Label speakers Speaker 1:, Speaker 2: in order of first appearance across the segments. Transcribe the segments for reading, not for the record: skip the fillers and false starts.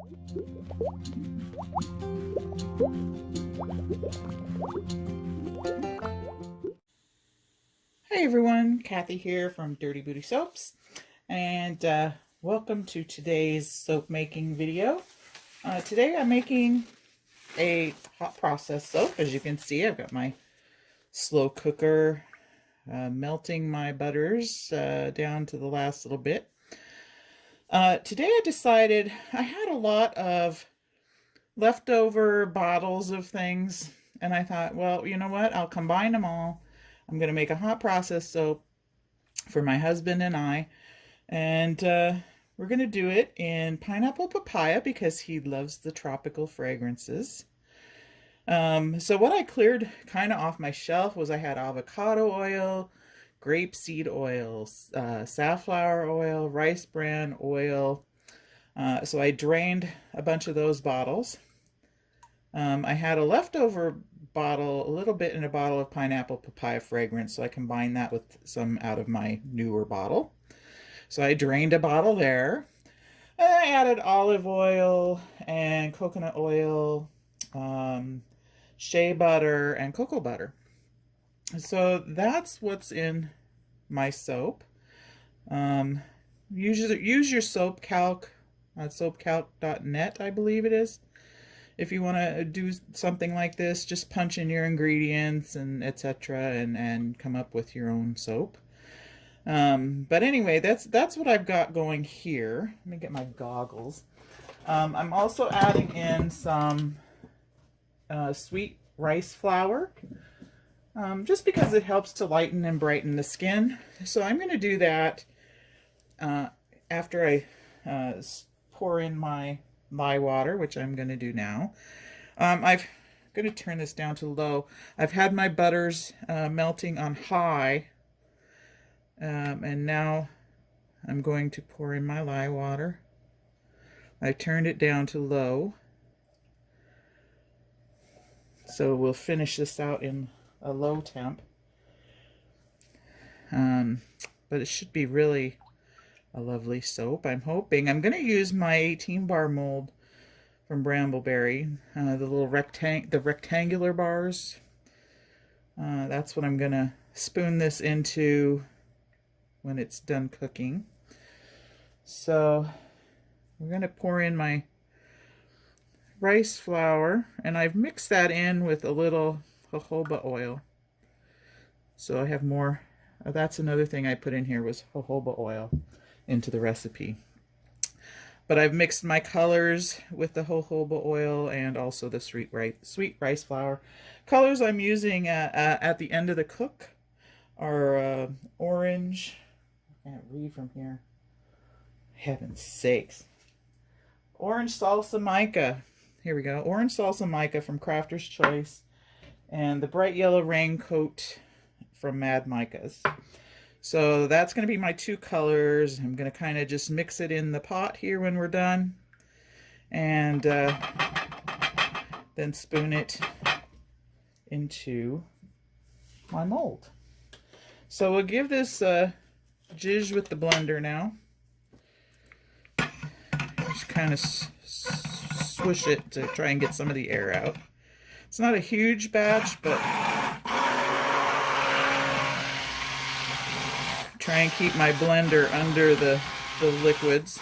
Speaker 1: Hey everyone, Kathy here from Dirty Booty Soaps, and welcome to today's soap making video. Today I'm making a hot process soap. As you can see, I've got my slow cooker melting my butters down to the last little bit. Today I decided I had a lot of leftover bottles of things, and I thought, well, you know what, I'll combine them all. I'm going to make a hot process soap for my husband and I, and we're going to do it in pineapple papaya because he loves the tropical fragrances. So what I cleared kind of off my shelf was I had avocado oil, grapeseed oil, safflower oil, rice bran oil. So I drained a bunch of those bottles. I had a leftover bottle, a little bit in a bottle of pineapple papaya fragrance, so I combined that with some out of my newer bottle. So I drained a bottle there. And I added olive oil and coconut oil, shea butter, and cocoa butter. So that's what's in my soap. Use your soap calc at soapcalc.net, I believe it is. If you want to do something like this, just punch in your ingredients and etc. and come up with your own soap. But anyway, that's what I've got going here. Let me get my goggles. I'm also adding in some sweet rice flour, just because it helps to lighten and brighten the skin. So I'm going to do that after I pour in my lye water, which I'm going to do now. I'm going to turn this down to low. I've had my butters melting on high, and now I'm going to pour in my lye water. I turned it down to low, so we'll finish this out in a low temp. But it should be really a lovely soap, I'm hoping. I'm going to use my 18 bar mold from Brambleberry, the rectangular bars. That's what I'm going to spoon this into when it's done cooking. So we're going to pour in my rice flour, and I've mixed that in with a little jojoba oil. So I have more. That's another thing I put in here was jojoba oil into the recipe. But I've mixed my colors with the jojoba oil and also the sweet rice flour. Colors I'm using at the end of the cook are orange. I can't read from here. Heaven's sakes. Orange salsa mica. Here we go. Orange salsa mica from Crafter's Choice. And the bright yellow raincoat from Mad Micas. So that's going to be my two colors. I'm going to kind of just mix it in the pot here when we're done. And then spoon it into my mold. So we'll give this a zhuzh with the blender now. Just kind of swish it to try and get some of the air out. It's not a huge batch, but try and keep my blender under the liquids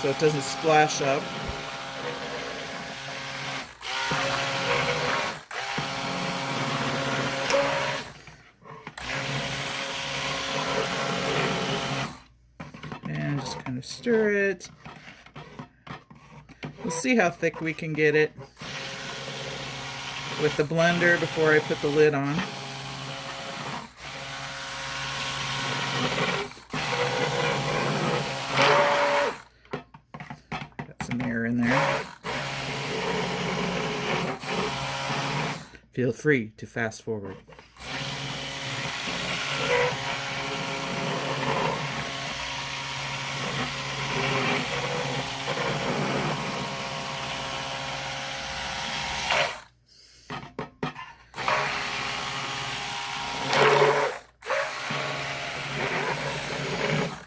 Speaker 1: so it doesn't splash up. And just kind of stir it. We'll see how thick we can get it with the blender before I put the lid on. Some air in there. Feel free to fast forward.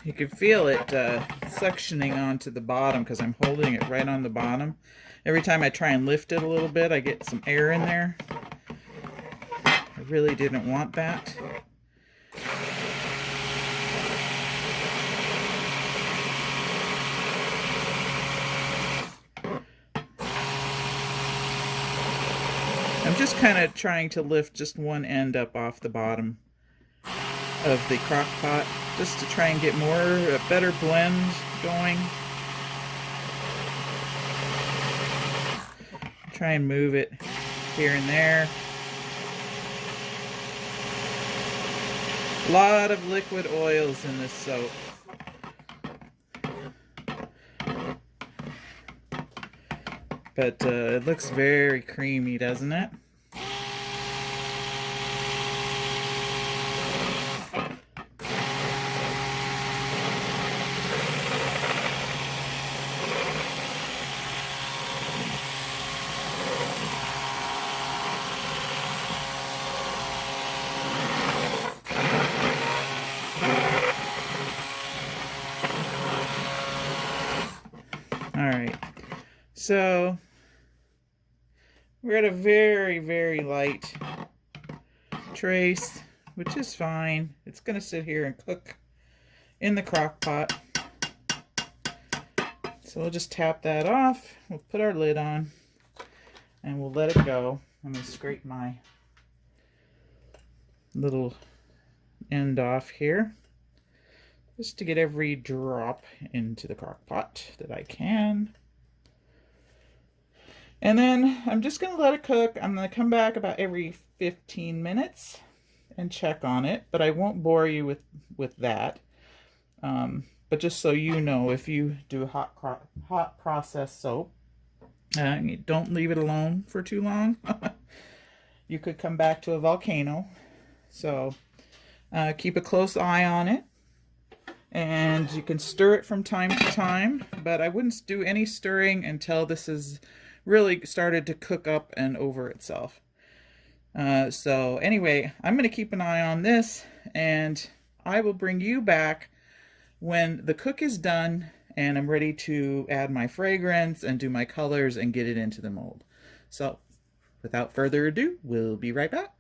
Speaker 1: You can feel it suctioning onto the bottom because I'm holding it right on the bottom. Every time I try and lift it a little bit, I get some air in there. I really didn't want that. I'm just kind of trying to lift just one end up off the bottom of the crock pot just to try and get a better blend going. Try and move it here and there. A lot of liquid oils in this soap. But it looks very creamy, doesn't it? All right, so we're at a very, very light trace, which is fine. It's going to sit here and cook in the crock pot. So we'll just tap that off. We'll put our lid on and we'll let it go. I'm going to scrape my little end off here just to get every drop into the crock pot that I can. And then I'm just going to let it cook. I'm going to come back about every 15 minutes and check on it, but I won't bore you with that. But just so you know, if you do hot process soap, don't leave it alone for too long. You could come back to a volcano. So keep a close eye on it. And you can stir it from time to time, but I wouldn't do any stirring until this is really started to cook up and over itself. So anyway, I'm going to keep an eye on this, and I will bring you back when the cook is done and I'm ready to add my fragrance and do my colors and get it into the mold. So without further ado, we'll be right back.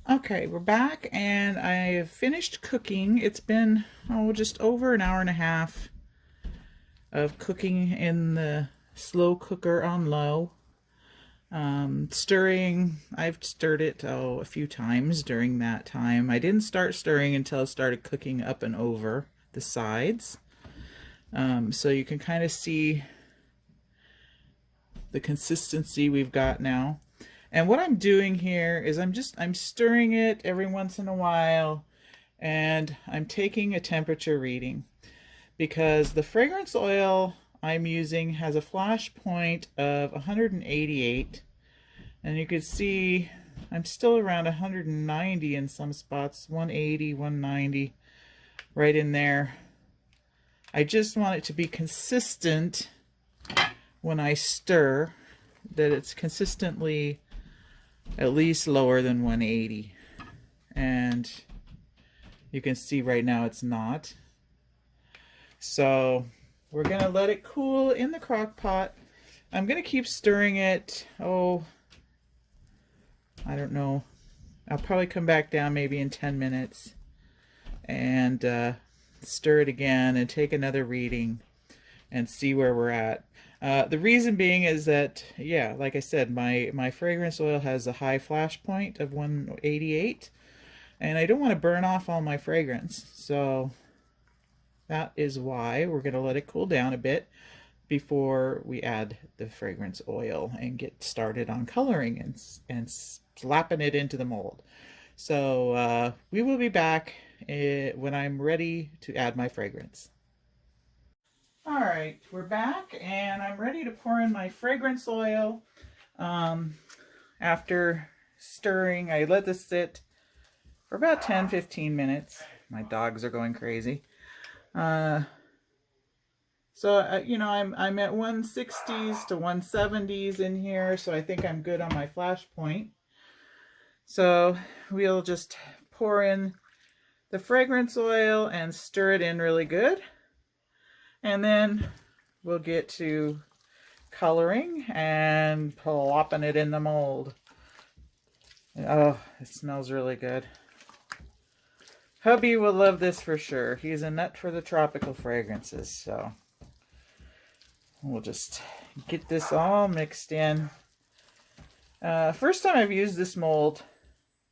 Speaker 1: Okay, we're back and I have finished cooking. It's been, just over an hour and a half of cooking in the slow cooker on low. Stirring, I've stirred it a few times during that time. I didn't start stirring until it started cooking up and over the sides. So you can kind of see the consistency we've got now. And what I'm doing here is I'm stirring it every once in a while, and I'm taking a temperature reading because the fragrance oil I'm using has a flash point of 188, and you can see I'm still around 190 in some spots, 180, 190, right in there. I just want it to be consistent when I stir, that it's consistently at least lower than 180, and you can see right now it's not. So we're gonna let it cool in the crock pot. I'm gonna keep stirring it, I don't know, I'll probably come back down maybe in 10 minutes and stir it again and take another reading and see where we're at. The reason being is that, yeah, like I said, my fragrance oil has a high flash point of 188, and I don't want to burn off all my fragrance. So that is why we're going to let it cool down a bit before we add the fragrance oil and get started on coloring and slapping it into the mold. So we will be back when I'm ready to add my fragrance. All right, we're back and I'm ready to pour in my fragrance oil. After stirring, I let this sit for about 10-15 minutes. My dogs are going crazy. You know, I'm at 160s to 170s in here, so I think I'm good on my flash point. So we'll just pour in the fragrance oil and stir it in really good. And then we'll get to coloring and plopping it in the mold. Oh, it smells really good. Hubby will love this for sure. He's a nut for the tropical fragrances, so we'll just get this all mixed in. First time I've used this mold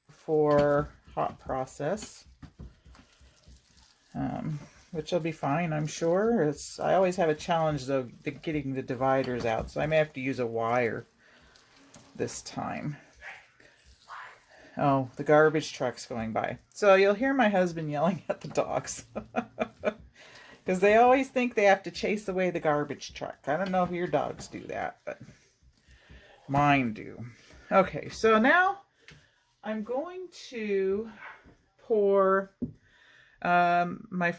Speaker 1: for hot process, which will be fine, I'm sure. I always have a challenge though, getting the dividers out, so I may have to use a wire this time. Oh, the garbage truck's going by. So you'll hear my husband yelling at the dogs. Because they always think they have to chase away the garbage truck. I don't know if your dogs do that, but mine do. Okay, so now I'm going to pour my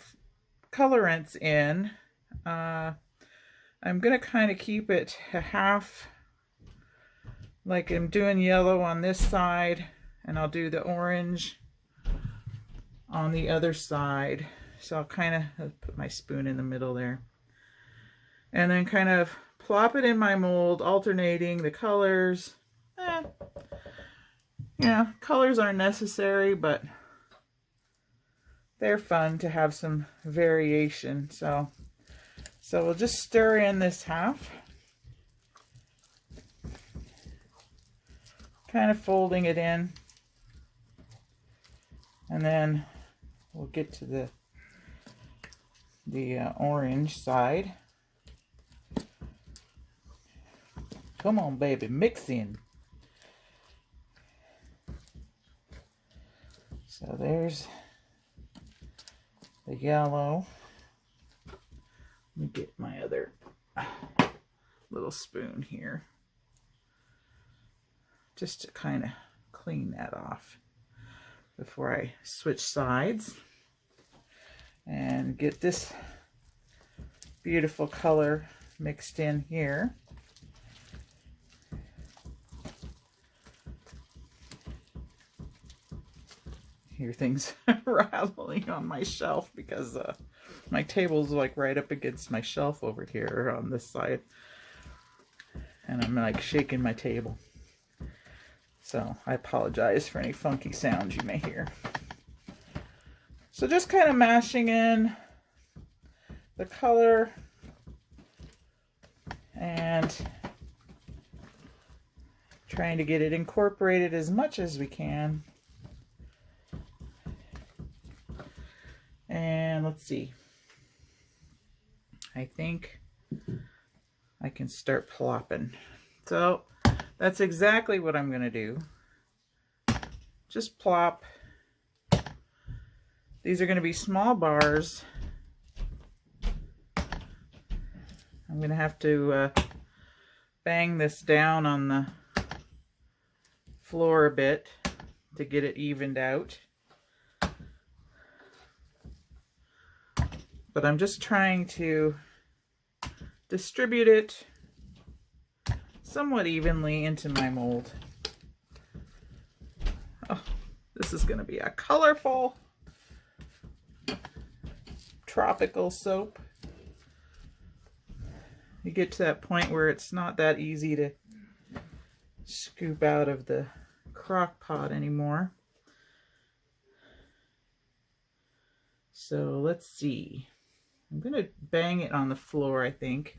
Speaker 1: colorants in. I'm going to kind of keep it a half, like I'm doing yellow on this side, and I'll do the orange on the other side. So I'll kind of put my spoon in the middle there. And then kind of plop it in my mold, alternating the colors. Yeah, colors aren't necessary, but they're fun to have some variation. So we'll just stir in this half. Kind of folding it in. And then we'll get to the orange side. Come on, baby, mix in. So there's the yellow. Let me get my other little spoon here, just to kind of clean that off before I switch sides and get this beautiful color mixed in here. Hear things rattling on my shelf because my table's like right up against my shelf over here on this side, and I'm like shaking my table. So I apologize for any funky sounds you may hear. So just kind of mashing in the color and trying to get it incorporated as much as we can. And let's see. I think I can start plopping. So that's exactly what I'm going to do. Just plop. These are going to be small bars. I'm going to have to bang this down on the floor a bit to get it evened out. But I'm just trying to distribute it somewhat evenly into my mold. Oh, this is going to be a colorful tropical soap. You get to that point where it's not that easy to scoop out of the crock pot anymore. So let's see. I'm going to bang it on the floor, I think.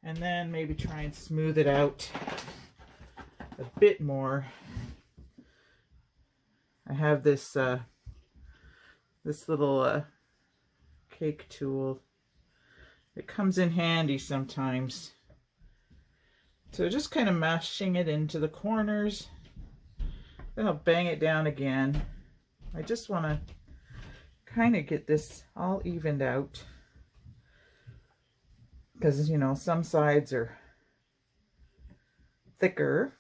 Speaker 1: And then maybe try and smooth it out a bit more. I have this this little cake tool. It comes in handy sometimes. So just kind of mashing it into the corners. Then I'll bang it down again. I just want to kind of get this all evened out. Because, you know, some sides are thicker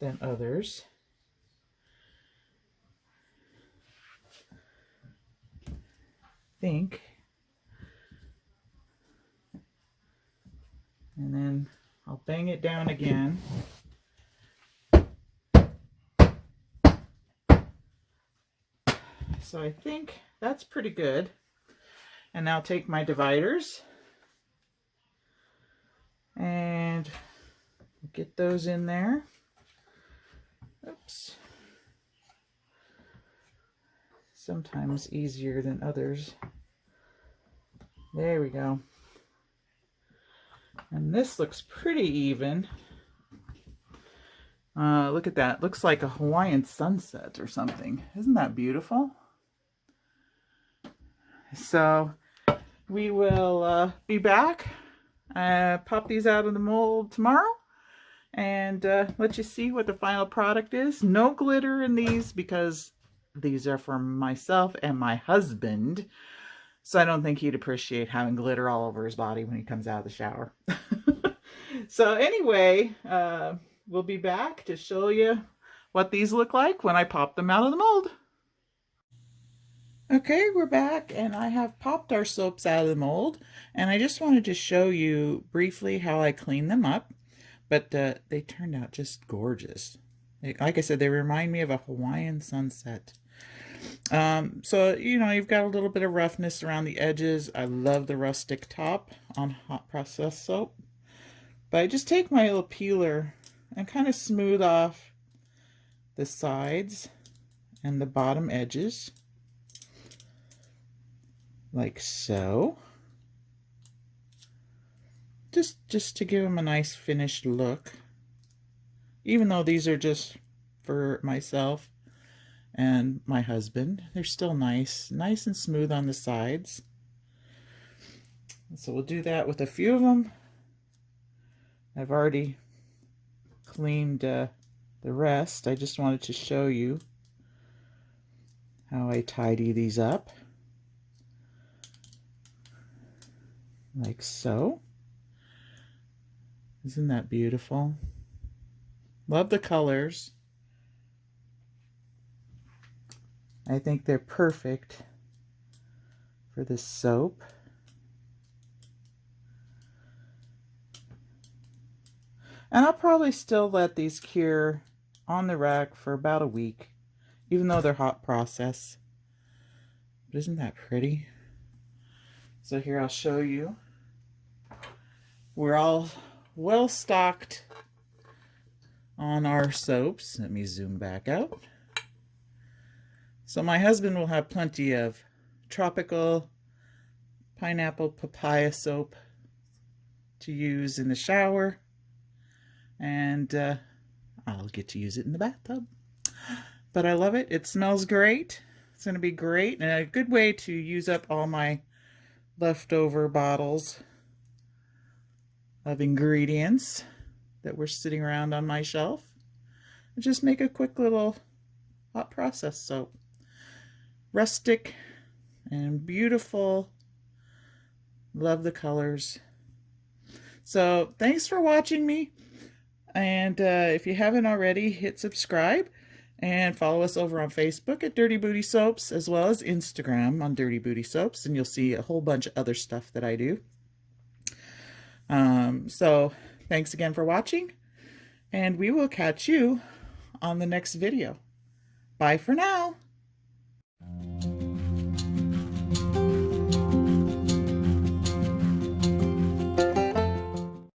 Speaker 1: than others. I think And then I'll bang it down again. So I think that's pretty good. And now take my dividers and get those in there. Oops. Sometimes easier than others. There we go. And this looks pretty even. Look at that. Looks like a Hawaiian sunset or something. Isn't that beautiful? So we will be back. Pop these out of the mold tomorrow and let you see what the final product is. No glitter in these because these are for myself and my husband. So I don't think he'd appreciate having glitter all over his body when he comes out of the shower. So anyway, we'll be back to show you what these look like when I pop them out of the mold. Okay, we're back and I have popped our soaps out of the mold, and I just wanted to show you briefly how I clean them up, but they turned out just gorgeous. Like I said, they remind me of a Hawaiian sunset. So, you know, you've got a little bit of roughness around the edges. I love the rustic top on hot process soap. But I just take my little peeler and kind of smooth off the sides and the bottom edges. Like so. Just to give them a nice finished look. Even though these are just for myself and my husband, they're still nice and smooth on the sides. So we'll do that with a few of them. I've already cleaned the rest. I just wanted to show you how I tidy these up. Like so. Isn't that beautiful? Love the colors. I think they're perfect for this soap. And I'll probably still let these cure on the rack for about a week, even though they're hot process. But isn't that pretty? So here I'll show you. We're all well stocked on our soaps. Let me zoom back out. So my husband will have plenty of tropical pineapple papaya soap to use in the shower. And I'll get to use it in the bathtub. But I love it. It smells great. It's going to be great and a good way to use up all my leftover bottles of ingredients that were sitting around on my shelf. And just make a quick little hot process soap. Rustic and beautiful. Love the colors. So thanks for watching me. And if you haven't already, hit subscribe and follow us over on Facebook at Dirty Booty Soaps, as well as Instagram on Dirty Booty Soaps, and you'll see a whole bunch of other stuff that I do. So thanks again for watching, and we will catch you on the next video. Bye for now.